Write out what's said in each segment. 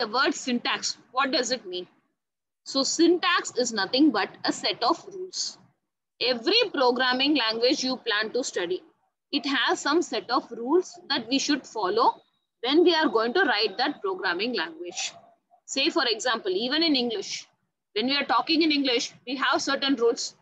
the word syntax. What does it mean? So syntax is nothing but a set of rules. Every programming language you plan to study, it has some set of rules that we should follow when we are going to write that programming language. Say for example, even in English, when we are talking in English, we have certain rules.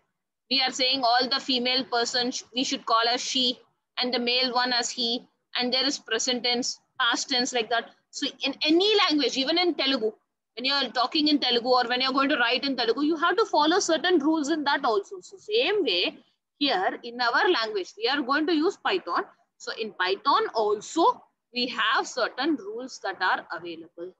We are saying all the female person we should call as she, and the male one as he, and there is present tense, past tense, like that. So in any language, even in Telugu, when you're talking in Telugu or when you're going to write in Telugu, you have to follow certain rules in that also. So same way here in our language, we are going to use Python. So in Python also, we have certain rules that are available.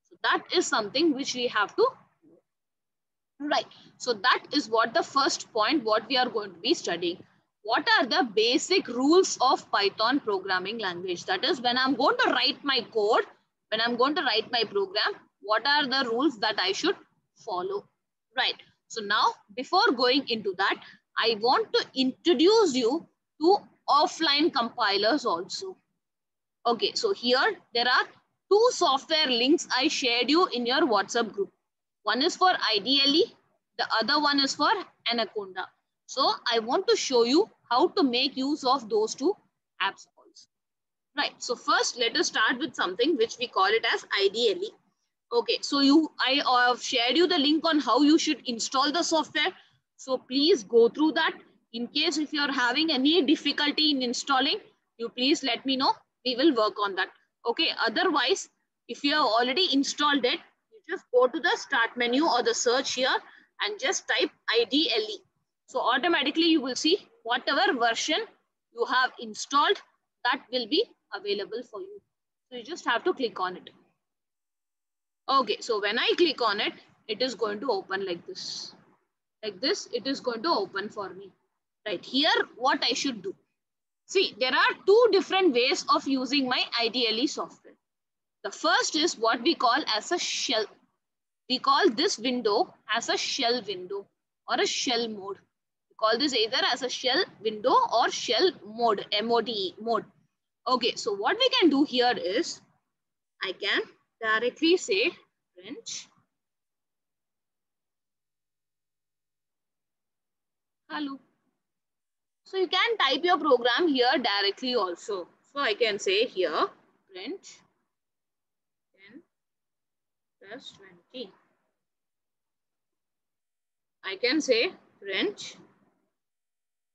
So that is something which we have to know. Right. So that is what the first point what we are going to be studying. What are the basic rules of Python programming language? That is, when I'm going to write my code, when I'm going to write my program, what are the rules that I should follow? Right. So now, before going into that, I want to introduce you to offline compilers also. Okay, so here there are two software links I shared you in your WhatsApp group. One is for IDLE, the other one is for Anaconda. So I want to show you how to make use of those two apps also. Right, so first let us start with something which we call it as IDLE. Okay, so I have shared you the link on how you should install the software. So please go through that. In case if you are having any difficulty in installing, you please let me know. We will work on that. Okay, otherwise, if you have already installed it, you just go to the start menu or the search here and just type IDLE. So automatically you will see whatever version you have installed, that will be available for you. So you just have to click on it. Okay, so when I click on it, it is going to open like this. Like this, it is going to open for me. Right here, what I should do. See, there are two different ways of using my IDLE software. The first is what we call as a shell. We call this window as a shell window or a shell mode. We call this either as a shell window or shell mode, MODE mode. Okay, so what we can do here is, I can directly say French. Hello. So you can type your program here directly also. So I can say here print 10 plus 20. I can say print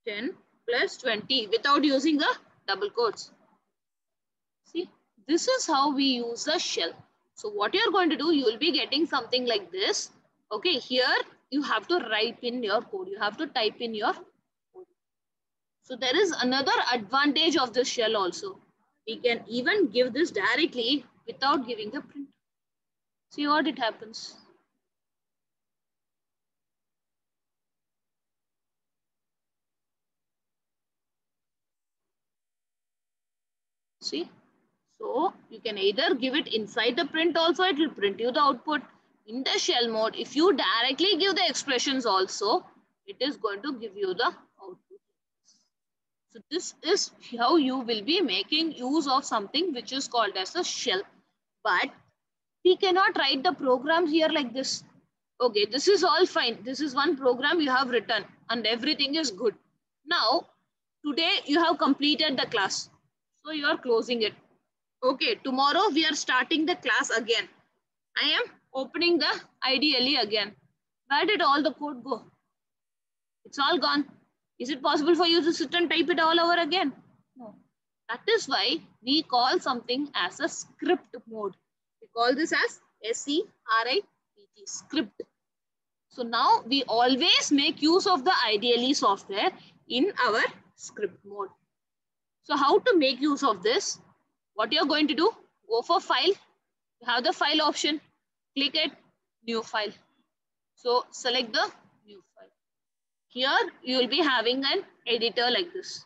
10 plus 20 without using the double quotes. See, this is how we use the shell. So what you're going to do, you will be getting something like this. Okay, here you have to write in your code. You have to type in your code. So there is another advantage of this shell also. We can even give this directly without giving the print. See what it happens. See, so you can either give it inside the print also, it will print you the output. In the shell mode, if you directly give the expressions also, it is going to give you the output. So this is how you will be making use of something which is called as a shell. But we cannot write the program here like this. Okay, this is all fine. This is one program you have written and everything is good. Now, today you have completed the class. So you are closing it. Okay, tomorrow we are starting the class again. I am opening the IDLE again. Where did all the code go? It's all gone. Is it possible for you to sit and type it all over again? No. That is why we call something as a script mode. We call this as SCRIPT, script. So now we always make use of the IDLE software in our script mode. So how to make use of this? What you're going to do, go for file. You have the file option. Click it, new file. So select the new file. Here you will be having an editor like this.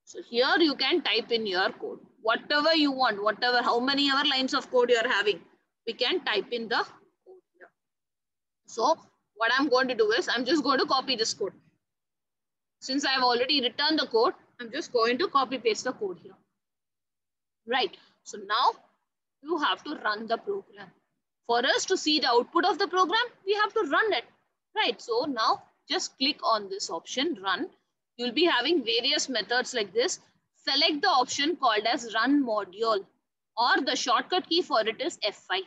So here you can type in your code. Whatever you want, whatever, how many ever lines of code you are having, we can type in the code here. So what I'm going to do is, I'm just going to copy this code. Since I have already written the code, I'm just going to copy paste the code here. Right. So now you have to run the program. For us to see the output of the program, we have to run it, right? So now just click on this option, run. You'll be having various methods like this. Select the option called as run module, or the shortcut key for it is F5.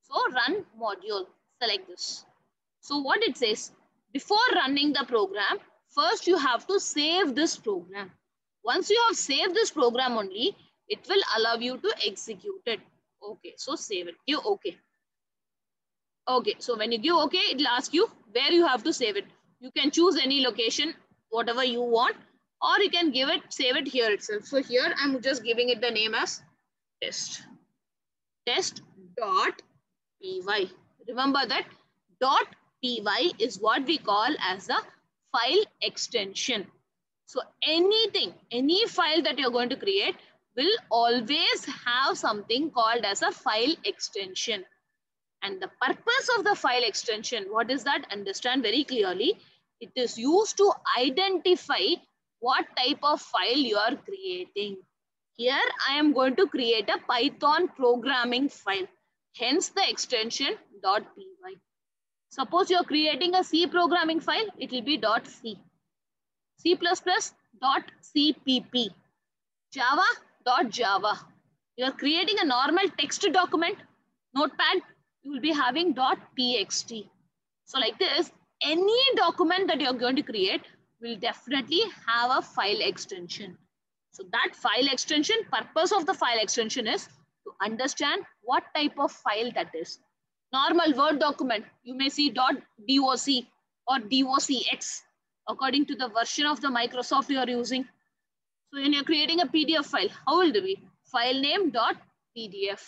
So run module, select this. So what it says, before running the program, first you have to save this program. Once you have saved this program only, it will allow you to execute it. Okay, so save it, give okay. Okay, so when you give okay, it will ask you where you have to save it. You can choose any location, whatever you want, or you can give it, save it here itself. So here I'm just giving it the name as test. Test.py. Remember that .py is what we call as a file extension. So anything, any file that you're going to create will always have something called as a file extension. And the purpose of the file extension, what is that? Understand very clearly. It is used to identify what type of file you are creating. Here I am going to create a Python programming file. Hence the extension .py. Suppose you are creating a C programming file, it will be .c. C++ .cpp. Java.java. You are creating a normal text document, notepad, you will be having .txt. So like this, any document that you're going to create will definitely have a file extension. So that file extension, purpose of the file extension is to understand what type of file that is. Normal Word document, you may see .doc or docx according to the version of the Microsoft you are using. So when you're creating a PDF file, how will it be? File name .pdf.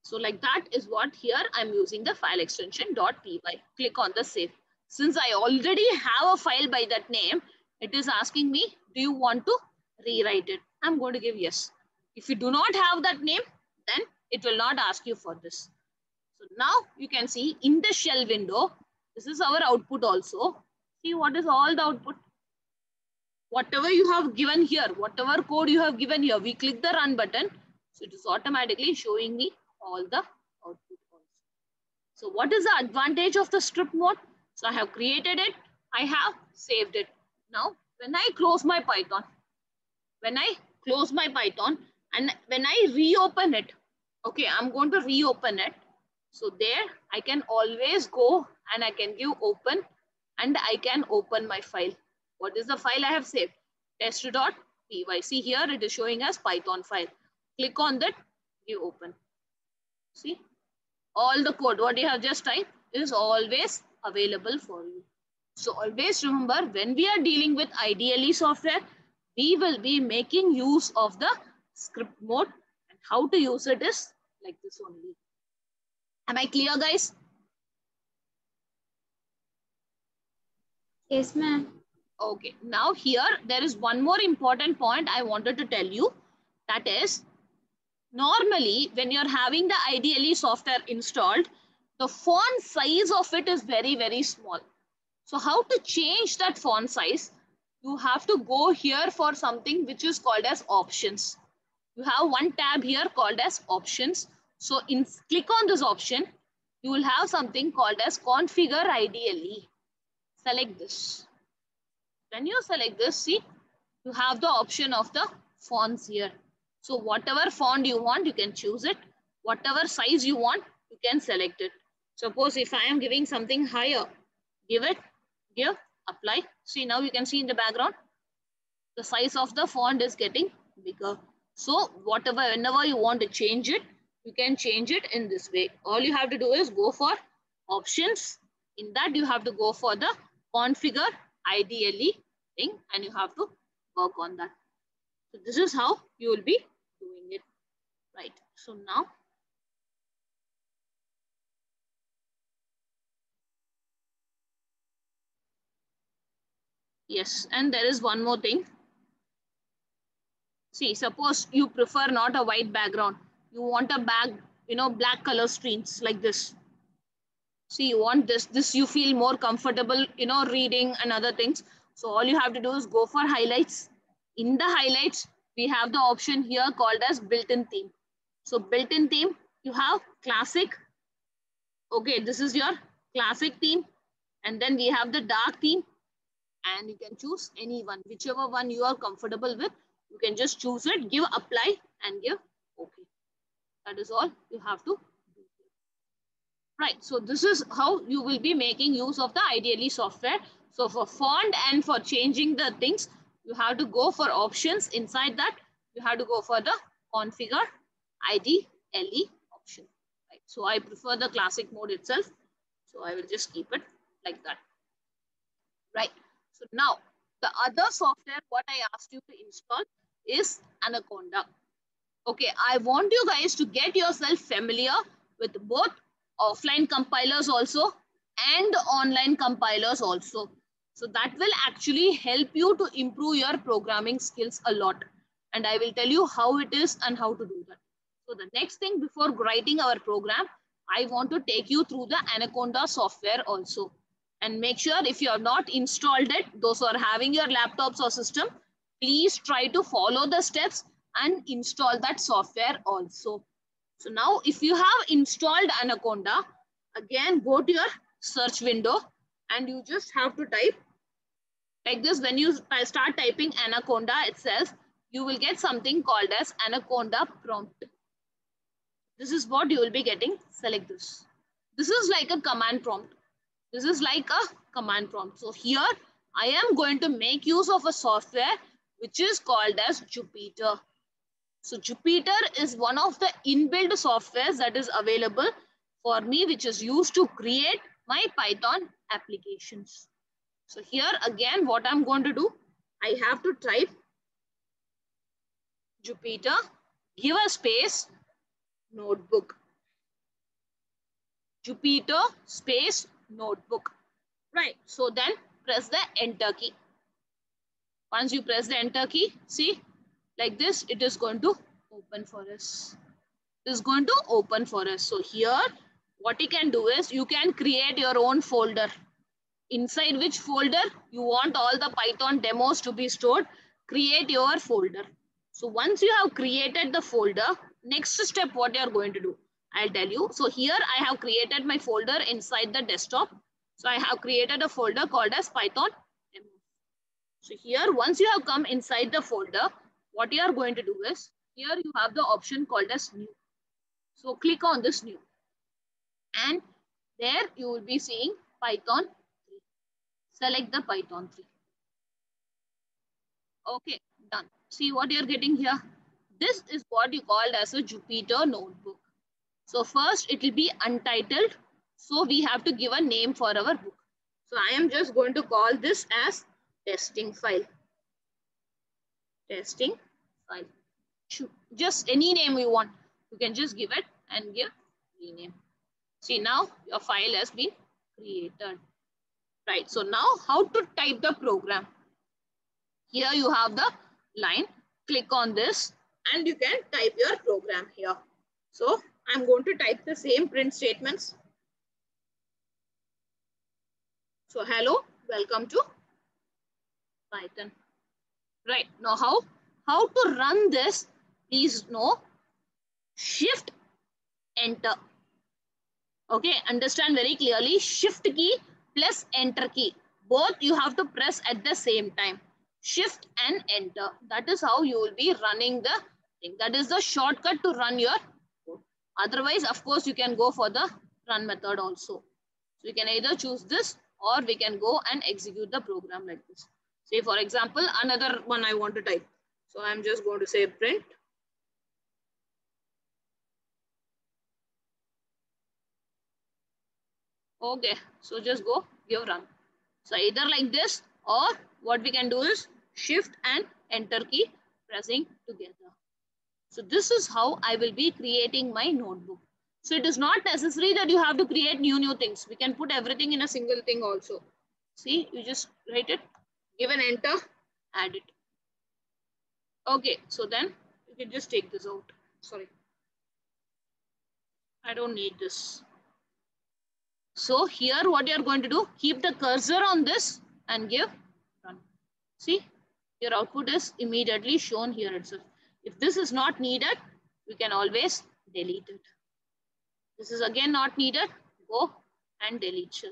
So like that is what here I'm using the file extension .py. Click on the save. Since I already have a file by that name, it is asking me, do you want to rewrite it? I'm going to give yes. If you do not have that name, then it will not ask you for this. So now you can see in the shell window, this is our output also. See what is all the output. Whatever you have given here, whatever code you have given here, we click the run button. So it is automatically showing me all the output also. So what is the advantage of the script mode? So I have created it. I have saved it. Now, when I close my Python, and when I reopen it, okay, I'm going to reopen it. So there I can always go and I can give open and I can open my file. What is the file I have saved? Test.py. See here it is showing as Python file. Click on that, give open. See, all the code what you have just typed is always available for you. So always remember, when we are dealing with IDLE software, we will be making use of the script mode, and how to use it is like this only. Am I clear, guys? Yes, ma'am. Okay, now here there is one more important point I wanted to tell you. That is, normally when you're having the IDLE software installed, the font size of it is very, very small. So how to change that font size? You have to go here for something which is called as options. You have one tab here called as options. So click on this option. You will have something called as configure IDLE. Select this. When you select this, see, you have the option of the fonts here. So whatever font you want, you can choose it. Whatever size you want, you can select it. Suppose if I am giving something higher, give it, give, apply. See, now you can see in the background, the size of the font is getting bigger. So whatever, whenever you want to change it, you can change it in this way. All you have to do is go for options. In that, you have to go for the configure IDLE thing and you have to work on that. So this is how you will be doing it, right? So now, yes, and there is one more thing. See, suppose you prefer not a white background. You want a black color streams like this. See, you want this you feel more comfortable, reading and other things. So all you have to do is go for highlights. In the highlights, we have the option here called as built-in theme. So built-in theme, you have classic. Okay, this is your classic theme. And then we have the dark theme. And you can choose any one, whichever one you are comfortable with. You can just choose it, give apply and give okay. That is all you have to do. Right, so this is how you will be making use of the Ideally software. So for font and for changing the things, you have to go for options. Inside that, you have to go for the configure IDLE option. Right, so I prefer the classic mode itself. So I will just keep it like that. Right, so now the other software what I asked you to install is Anaconda. Okay, I want you guys to get yourself familiar with both offline compilers also and online compilers also. So that will actually help you to improve your programming skills a lot. And I will tell you how it is and how to do that. So the next thing before writing our program, I want to take you through the Anaconda software also. And make sure if you have not installed it, those who are having your laptops or system, please try to follow the steps and install that software also. So now if you have installed Anaconda, again go to your search window and you just have to type like this. When you start typing Anaconda itself, you will get something called as Anaconda prompt. This is what you will be getting. Select this. This is like a command prompt. This is like a command prompt. So here I am going to make use of a software which is called as Jupyter. So Jupyter is one of the inbuilt softwares that is available for me, which is used to create my Python applications. So here again, what I'm going to do, I have to type Jupyter, give a space, notebook. Jupyter space notebook. Right. So then press the enter key. Once you press the enter key, see, like this, it is going to open for us. It is going to open for us. So here, what you can do is you can create your own folder. Inside which folder you want all the Python demos to be stored, create your folder. So once you have created the folder, next step what you are going to do, I'll tell you. So here I have created my folder inside the desktop. So I have created a folder called as Python demo. So here, once you have come inside the folder, what you are going to do is, here you have the option called as new. So click on this new. And there you will be seeing Python 3. Select the Python 3. Okay, done. See what you're getting here. This is what you called as a Jupyter notebook. So first it will be untitled. So we have to give a name for our book. So I am just going to call this as testing file. Testing file. Just any name you want. You can just give it and give rename. See, now your file has been created. Right. So now how to type the program. Here you have the line. Click on this and you can type your program here. So I'm going to type the same print statements. So hello, welcome to Python. Right. Now how to run this, please know, shift enter. Okay, understand very clearly. Shift key plus enter key. Both you have to press at the same time. Shift and enter. That is how you will be running the thing. That is the shortcut to run your code. Otherwise, of course, you can go for the run method also. So you can either choose this or we can go and execute the program like this. Say, for example, another one I want to type. So I'm just going to say print. Okay, so just go give run. So either like this or what we can do is shift and enter key pressing together. So this is how I will be creating my notebook. So it is not necessary that you have to create new things. We can put everything in a single thing also. See, you just write it, give an enter, add it. Okay, so then you can just take this out. Sorry, I don't need this. So here what you're going to do, keep the cursor on this and give run. See, your output is immediately shown here itself. If this is not needed, we can always delete it. This is again not needed. Go and delete shell.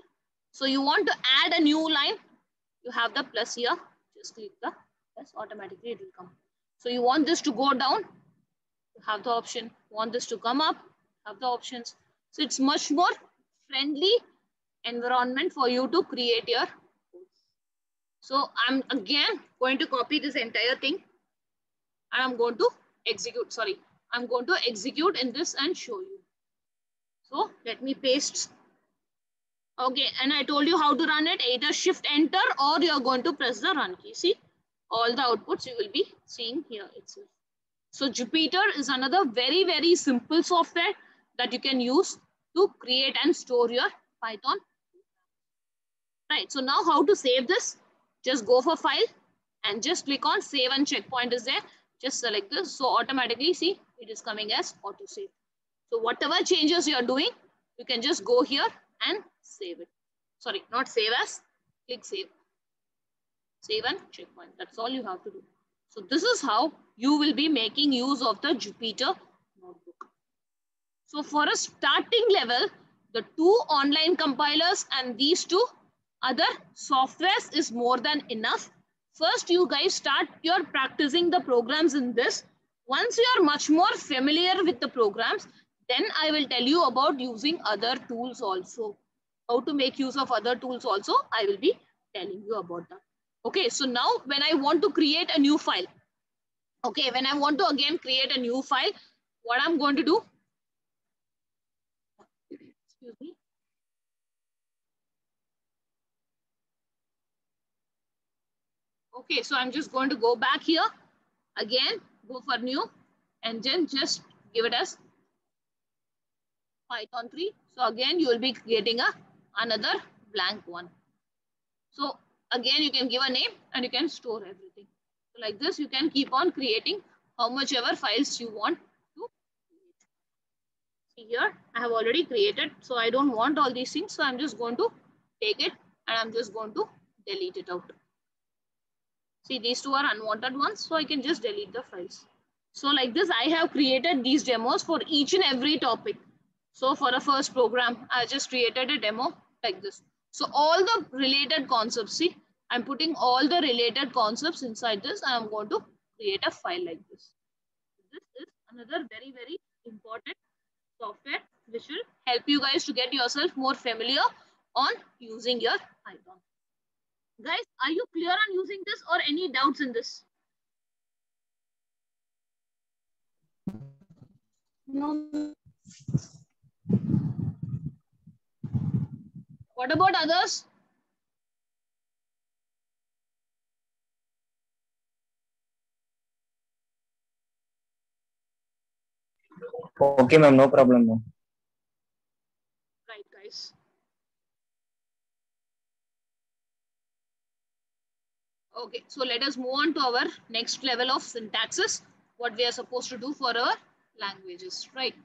So you want to add a new line, you have the plus here. Just click the plus, automatically it will come. So you want this to go down, you have the option. You want this to come up, have the options. So it's much more friendly environment for you to create your course. So I'm again going to copy this entire thing and I'm going to execute. Sorry, I'm going to execute in this and show you. So let me paste. Okay, and I told you how to run it. Either shift enter or you're going to press the run key. See, all the outputs you will be seeing here itself. So Jupyter is another very, very simple software that you can use to create and store your Python. Right, so now how to save this? Just go for file and just click on save and checkpoint is there. Just select this. So automatically see it is coming as auto save. So whatever changes you are doing, you can just go here and save it. Sorry, not save as, click save. Save and checkpoint. That's all you have to do. So this is how you will be making use of the Jupyter notebook. So for a starting level, the 2 online compilers and these 2 other softwares is more than enough. First, you guys start your practicing the programs in this. Once you are much more familiar with the programs, then I will tell you about using other tools also. How to make use of other tools also, I will be telling you about that. Okay, so now when I want to create a new file, okay, when I want to again create a new file, what I'm going to do, excuse me. Okay, so I'm just going to go back here, again, go for new, and then just give it as Python 3. So again, you will be getting another blank one. So again, you can give a name and you can store everything. So like this, you can keep on creating how much ever files you want to create. See here, I have already created, so I don't want all these things. So I'm just going to take it and I'm just going to delete it out. See, these 2 are unwanted ones, so I can just delete the files. So like this, I have created these demos for each and every topic. So for the first program, I just created a demo like this. So all the related concepts, see, I'm putting all the related concepts inside this. I'm going to create a file like this. This is another very, very important software which will help you guys to get yourself more familiar on using your Python. Guys, are you clear on using this or any doubts in this? No. What about others? Okay, ma'am, no problem, ma'am. Right, guys. Okay, so let us move on to our next level of syntaxes, what we are supposed to do for our languages, right?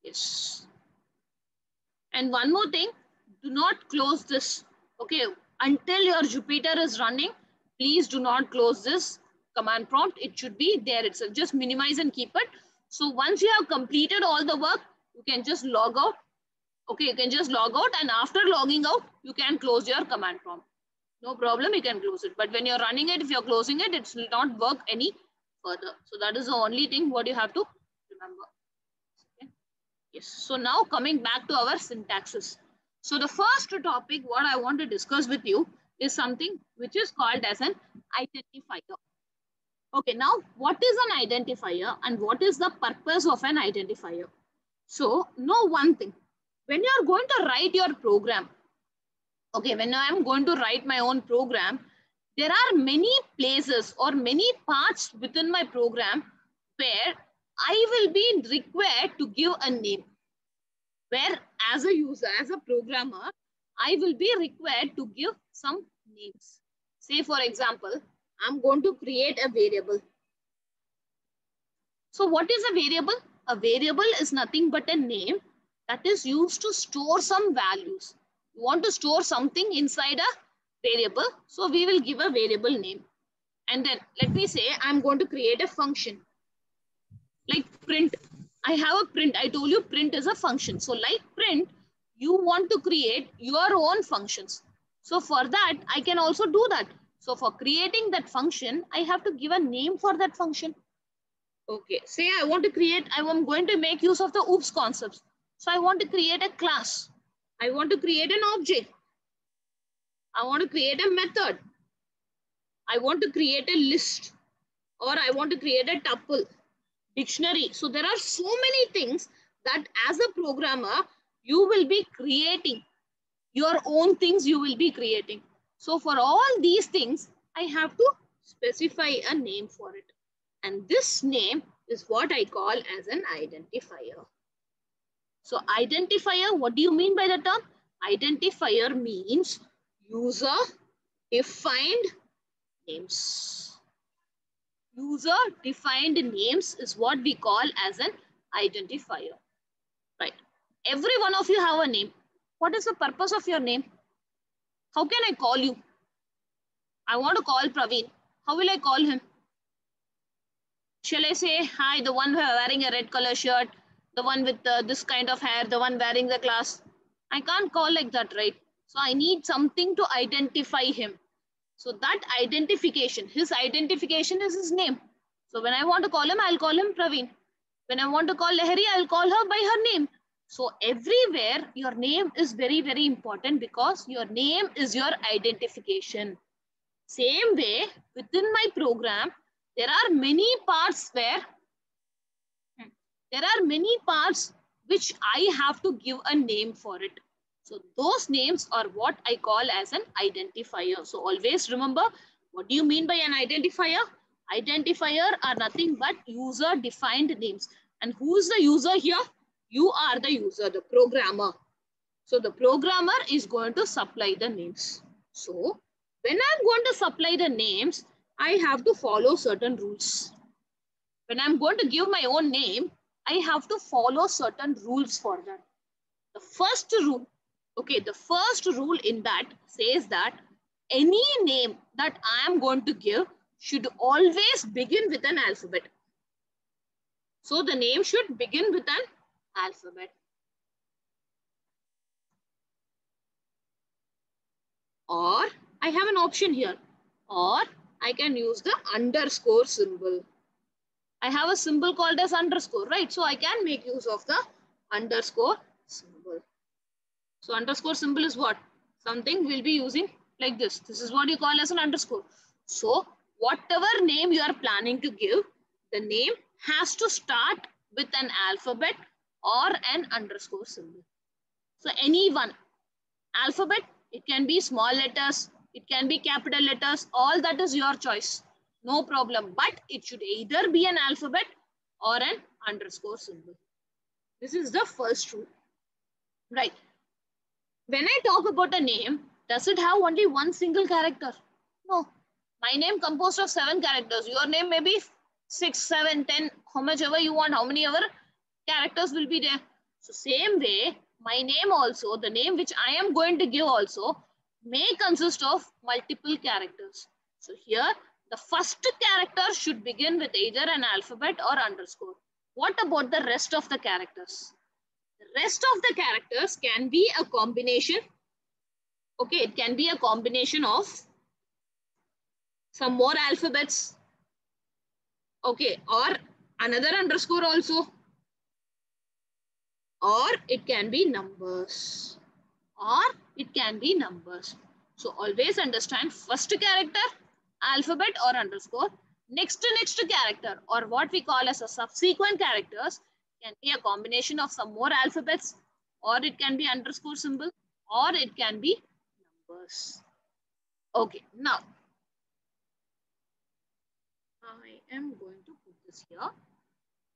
Yes. And one more thing, do not close this. Okay, until your Jupyter is running, please do not close this command prompt. It should be there itself. Just minimize and keep it. So once you have completed all the work, you can just log out. Okay, you can just log out, and after logging out, you can close your command prompt. No problem, you can close it. But when you're running it, if you're closing it, it will not work any further. So that is the only thing what you have to remember. Okay. Yes. So now coming back to our syntaxes. So the first topic what I want to discuss with you is something which is called as an identifier. Okay, now what is an identifier and what is the purpose of an identifier? So know one thing. When you're going to write your program, okay, when I'm going to write my own program, there are many places or many parts within my program where I will be required to give a name. Where as a user, as a programmer, I will be required to give some names. Say for example, I'm going to create a variable. So what is a variable? A variable is nothing but a name that is used to store some values. You want to store something inside a variable, so we will give a variable name. And then let me say I'm going to create a function. print. I have a print. I told you print is a function. So like print, you want to create your own functions. So for that, I can also do that. So for creating that function, I have to give a name for that function. Okay, say I want to create, I am going to make use of the OOPS concepts. So I want to create a class. I want to create an object. I want to create a method. I want to create a list, or I want to create a tuple, dictionary. So there are so many things that as a programmer, you will be creating. Your own things you will be creating. So for all these things, I have to specify a name for it. And this name is what I call as an identifier. So identifier, what do you mean by the term? Identifier means user defined names. User defined names is what we call as an identifier. Right. Every one of you have a name. What is the purpose of your name? How can I call you? I want to call Praveen. How will I call him? Shall I say, hi, the one wearing a red color shirt, the one with this kind of hair, the one wearing the class? I can't call like that, right? So I need something to identify him. So that identification, his identification is his name. So when I want to call him, I'll call him Praveen. When I want to call Lahari, I'll call her by her name. So everywhere, your name is very, very important because your name is your identification. Same way, within my program, there are many parts which I have to give a name for it. So those names are what I call as an identifier. So always remember, what do you mean by an identifier? Identifier are nothing but user defined names. And who's the user here? You are the user, the programmer. So the programmer is going to supply the names. So when I'm going to supply the names, I have to follow certain rules. When I'm going to give my own name, I have to follow certain rules for that. The first rule, okay, the first rule in that says that any name that I am going to give should always begin with an alphabet. So the name should begin with an alphabet. Or I have an option here. Or I can use the underscore symbol. I have a symbol called as underscore, right? So I can make use of the underscore symbol. So underscore symbol is what? Something we'll be using like this. This is what you call as an underscore. So whatever name you are planning to give, the name has to start with an alphabet or an underscore symbol. So any one alphabet, it can be small letters, it can be capital letters, all that is your choice. No problem. But it should either be an alphabet or an underscore symbol. This is the first rule. Right. When I talk about a name, does it have only one single character? No. My name composed of 7 characters. Your name may be 6, 7, 10, how much ever you want, how many ever characters will be there. So same way, my name also, the name which I am going to give also may consist of multiple characters. So here, the first character should begin with either an alphabet or underscore. What about the rest of the characters? The rest of the characters can be a combination. Okay, it can be a combination of some more alphabets. Okay, or another underscore also. Or it can be numbers. So always understand first character, alphabet or underscore. Next character or what we call as a subsequent characters can be a combination of some more alphabets, or it can be underscore symbol, or it can be numbers. Okay, now I am going to put this here.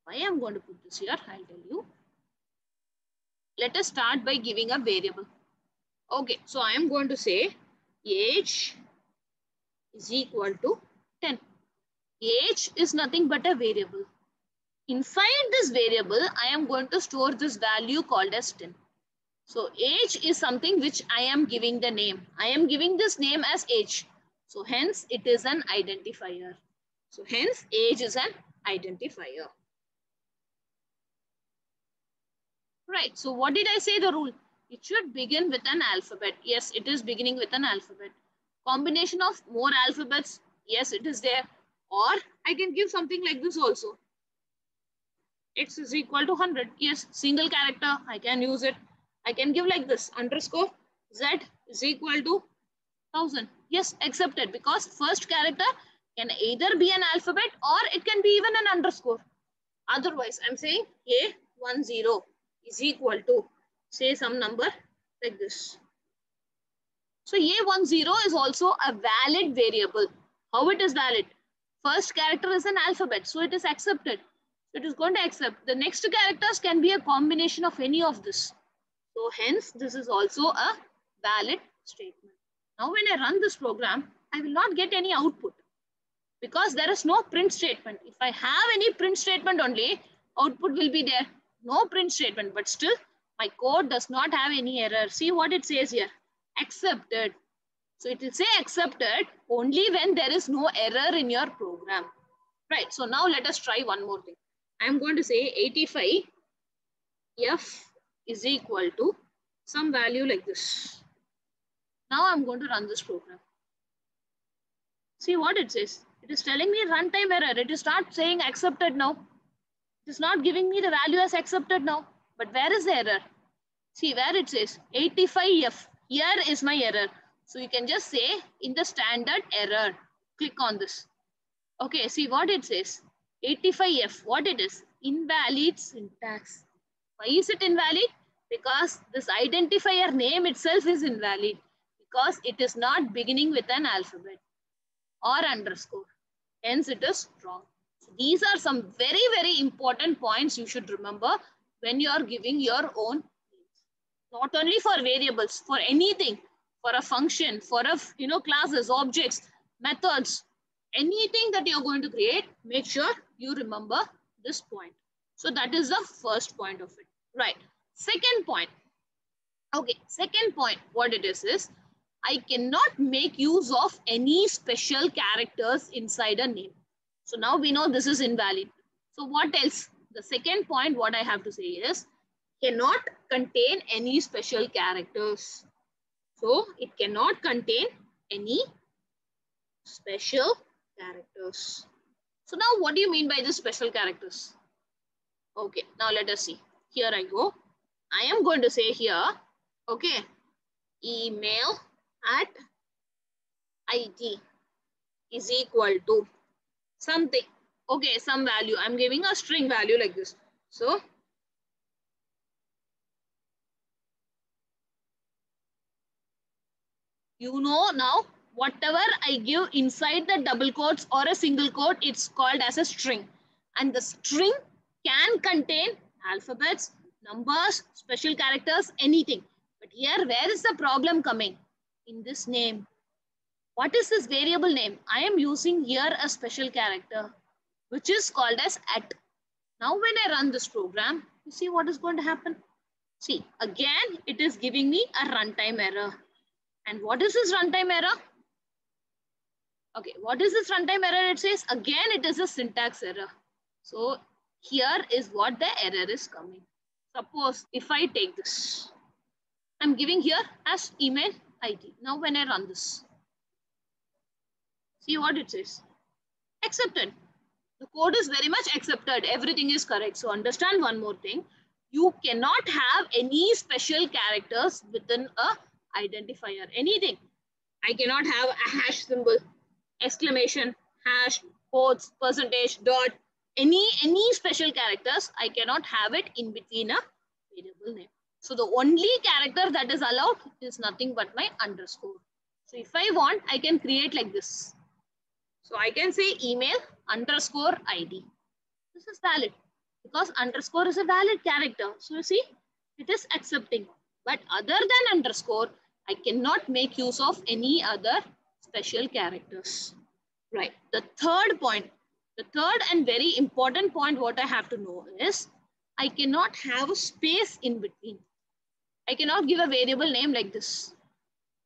Why I am going to put this here, I'll tell you. Let us start by giving a variable. Okay, so I am going to say age is equal to 10. Age is nothing but a variable. Inside this variable, I am going to store this value called as 10. So age is something which I am giving the name. I am giving this name as age. So hence it is an identifier. So hence age is an identifier. Right. So what did I say the rule? It should begin with an alphabet. Yes, it is beginning with an alphabet. Combination of more alphabets. Yes, it is there. Or I can give something like this also. X is equal to 100. Yes, single character. I can use it. I can give like this. Underscore Z is equal to 1000. Yes, accepted, because first character can either be an alphabet or it can be even an underscore. Otherwise, I'm saying A10 is equal to, say, some number like this. So A10 is also a valid variable. How it is valid? First character is an alphabet, so it is accepted. It is going to accept. The next characters can be a combination of any of this. So hence, this is also a valid statement. Now, when I run this program, I will not get any output because there is no print statement. If I have any print statement only, output will be there. No print statement, but still my code does not have any error. See what it says here, accepted. So it will say accepted only when there is no error in your program. Right, so now let us try one more thing. I am going to say 85F is equal to some value like this. Now I'm going to run this program. See what it says. It is telling me runtime error. It is not saying accepted now. It is not giving me the value as accepted now. But where is the error? See where it says 85F. Here is my error. So you can just say in the standard error. Click on this. Okay, see what it says. 85F. What it is? Invalid syntax. Why is it invalid? Because this identifier name itself is invalid. Because it is not beginning with an alphabet or underscore. Hence it is wrong. So these are some very, very important points you should remember when you are giving your own names. Not only for variables, for anything, for a function, for a classes, objects, methods, anything that you're going to create, make sure you remember this point. So that is the first point of it. Right. Second point. Okay, second point, what it is I cannot make use of any special characters inside a name. So now we know this is invalid. So what else? The second point, what I have to say is, cannot contain any special characters. So it cannot contain any special characters. So now what do you mean by the special characters? Okay, now let us see. Here I go. I am going to say here, okay, email at ID is equal to something. Okay, some value. I'm giving a string value like this. So you know now whatever I give inside the double quotes or a single quote, it's called as a string. And the string can contain alphabets, numbers, special characters, anything. But here, where is the problem coming? In this name. What is this variable name? I am using here a special character, which is called as at. Now, when I run this program, you see what is going to happen? See, again, it is giving me a runtime error. And what is this runtime error? Okay, what is this runtime error? It says, again, it is a syntax error. So here is what the error is coming. Suppose if I take this, I'm giving here as email ID. Now when I run this, see what it says. Accepted. The code is very much accepted. Everything is correct. So understand one more thing. You cannot have any special characters within a identifier. Anything. I cannot have a hash symbol, exclamation, hash, quotes, percentage, dot, any special characters. I cannot have it in between a variable name. So the only character that is allowed is nothing but my underscore. So if I want, I can create like this. So I can say email underscore ID. This is valid because underscore is a valid character. So you see, it is accepting. But other than underscore, I cannot make use of any other special characters. Right. The third point, the third and very important point what I have to know is I cannot have a space in between. I cannot give a variable name like this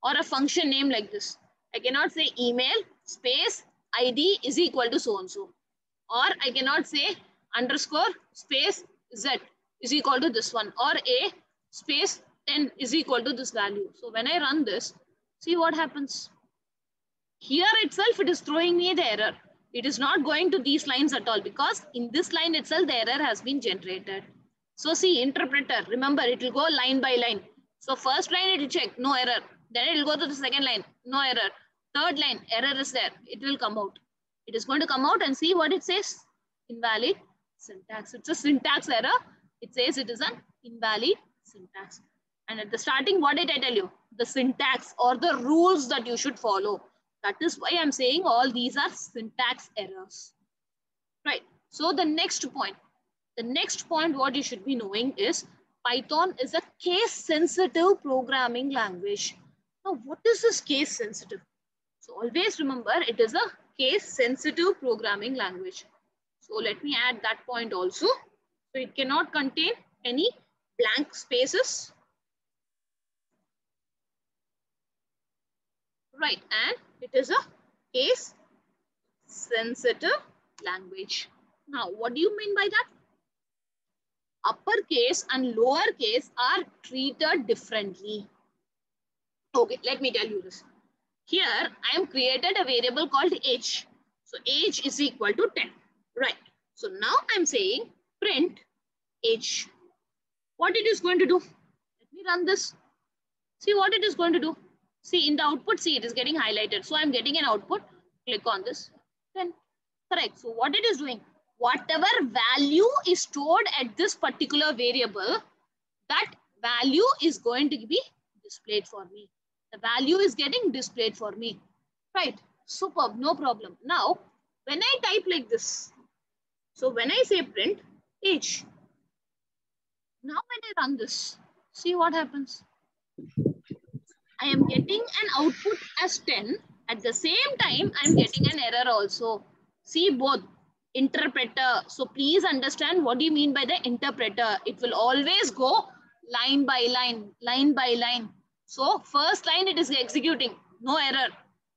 or a function name like this. I cannot say email space ID is equal to so and so. Or I cannot say underscore space Z. is equal to this one, or a space 10 is equal to this value. So when I run this, see what happens. Here itself, it is throwing me the error. It is not going to these lines at all because in this line itself, the error has been generated. So see, interpreter, remember, it will go line by line. So first line, it will check, no error. Then it will go to the second line, no error. Third line, error is there. It will come out. It is going to come out and see what it says. Invalid syntax. It's a syntax error. It says it is an invalid syntax. And at the starting, what did I tell you? The syntax or the rules that you should follow. That is why I'm saying all these are syntax errors. Right. So the next point what you should be knowing is Python is a case-sensitive programming language. Now, what is this case-sensitive? So always remember it is a case-sensitive programming language. So let me add that point also. So it cannot contain any blank spaces. Right, and it is a case-sensitive language. Now, what do you mean by that? Uppercase and lowercase are treated differently. Okay, let me tell you this. Here, I am created a variable called age. So, age is equal to 10. Right. So, now I am saying print age. What it is going to do? Let me run this. See what it is going to do. See in the output, see it is getting highlighted. So, I am getting an output. Click on this. Then, correct. So, what it is doing? Whatever value is stored at this particular variable, that value is going to be displayed for me. The value is getting displayed for me. Right. Superb. No problem. Now, when I type like this, so when I say print age, now when I run this, see what happens. I am getting an output as 10. At the same time, I am getting an error also. See both. Interpreter. So please understand what do you mean by the interpreter. It will always go line by line, line by line. So first line it is executing, no error.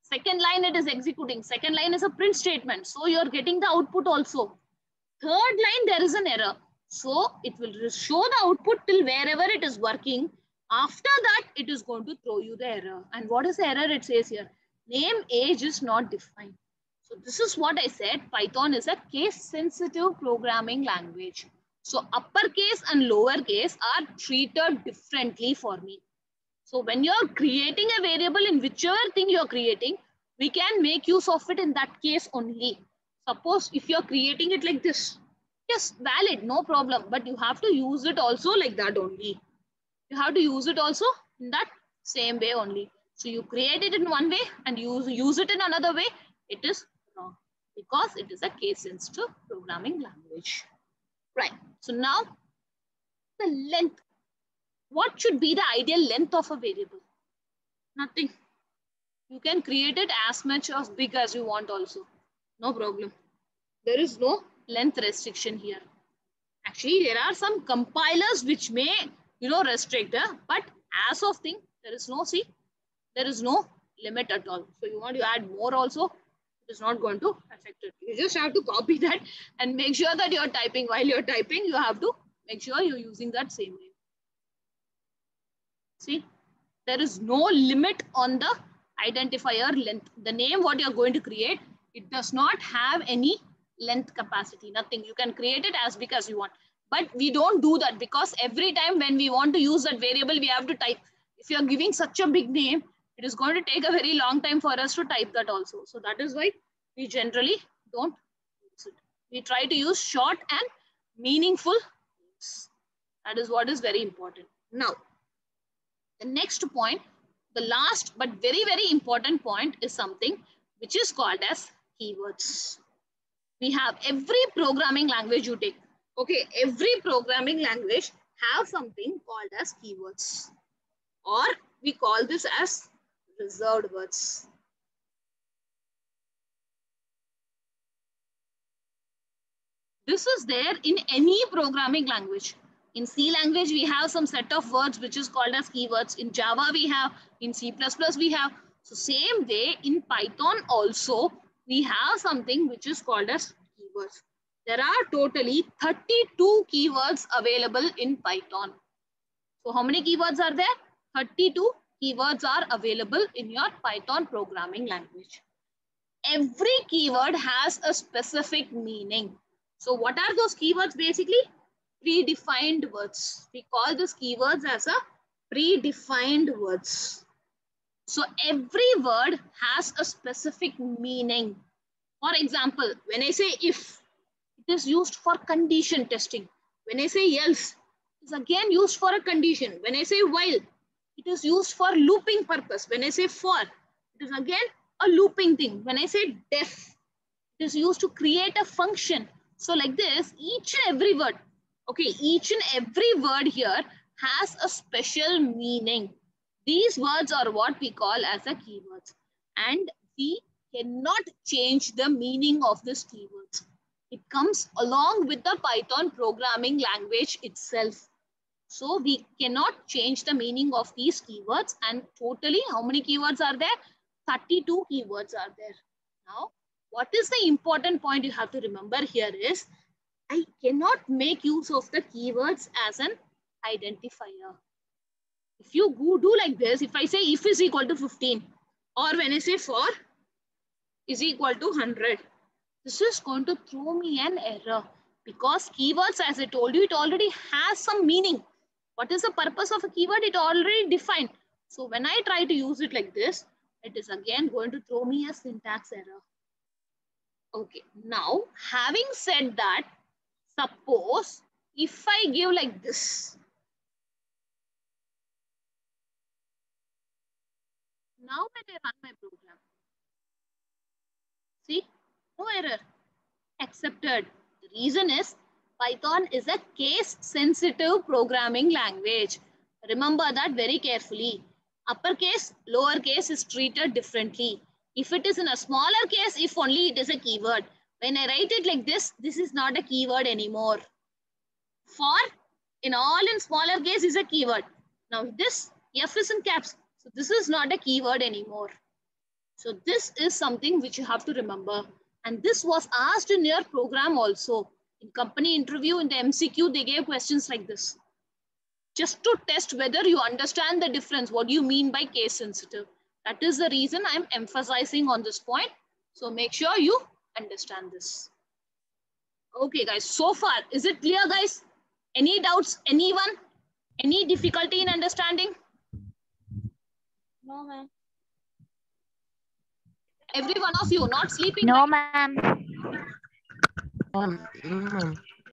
Second line it is executing. Second line is a print statement. So you are getting the output also. Third line there is an error. So it will show the output till wherever it is working. After that it is going to throw you the error. And what is the error it says here? Name age is not defined. So this is what I said, Python is a case-sensitive programming language. So uppercase and lowercase are treated differently for me. So when you're creating a variable in whichever thing you're creating, we can make use of it in that case only. Suppose if you're creating it like this, yes, valid, no problem. But you have to use it also like that only. You have to use it also in that same way only. So you create it in one way and use it in another way. It is wrong because it is a case-sensitive programming language. Right. So now the length. What should be the ideal length of a variable? Nothing. You can create it as much as big as you want also. No problem. There is no length restriction here. Actually, there are some compilers which may, restrict, but as of thing, there is no limit at all. So you want to add more also, it is not going to affect it. You just have to copy that and make sure that you're typing. While you're typing, you have to make sure you're using that same name. See, there is no limit on the identifier length. The name what you're going to create, it does not have any length capacity, nothing. You can create it as big as you want. But we don't do that because every time when we want to use that variable, we have to type. If you're giving such a big name, it is going to take a very long time for us to type that also. So that is why we generally don't use it. We try to use short and meaningful names. That is what is very important. Now, the next point, the last but very, very important point is something which is called as keywords. We have every programming language you take. Okay, every programming language have something called as keywords, or we call this as reserved words. This is there in any programming language. In C language, we have some set of words which is called as keywords. In Java, we have. In C++, we have. So same way in Python also, we have something which is called as keywords. There are totally 32 keywords available in Python. So how many keywords are there? 32 keywords are available in your Python programming language. Every keyword has a specific meaning. So what are those keywords basically? Predefined words. We call these keywords as a predefined words. So every word has a specific meaning. For example, when I say if, it is used for condition testing. When I say else, it is again used for a condition. When I say while, it is used for looping purpose. When I say for, it is again a looping thing. When I say def, it is used to create a function. So like this, each and every word, okay, each and every word here has a special meaning. These words are what we call as a keywords. And we cannot change the meaning of these keywords. It comes along with the Python programming language itself. So we cannot change the meaning of these keywords. And totally, how many keywords are there? 32 keywords are there. Now, what is the important point you have to remember here is, I cannot make use of the keywords as an identifier. If you do like this, if I say if is equal to 15, or when I say for is equal to 100, this is going to throw me an error, because keywords, as I told you, it already has some meaning. What is the purpose of a keyword? It already defined. So when I try to use it like this, it is again going to throw me a syntax error. Okay, now having said that, suppose if I give like this, now when I run my program, see, no error, accepted. The reason is Python is a case-sensitive programming language. Remember that very carefully. Uppercase, lowercase is treated differently. If it is in a smaller case, if only it is a keyword. When I write it like this is not a keyword anymore. For, in all in smaller case is a keyword. Now this F is in caps. So this is not a keyword anymore. So this is something which you have to remember. And this was asked in your program also. In company interview, in the MCQ, they gave questions like this. Just to test whether you understand the difference. What do you mean by case sensitive? That is the reason I'm emphasizing on this point. So make sure you understand this. Okay, guys. So far, is it clear, guys? Any doubts? Anyone? Any difficulty in understanding? No, ma'am. Every one of you not sleeping? No, right? ma'am. No, ma'am.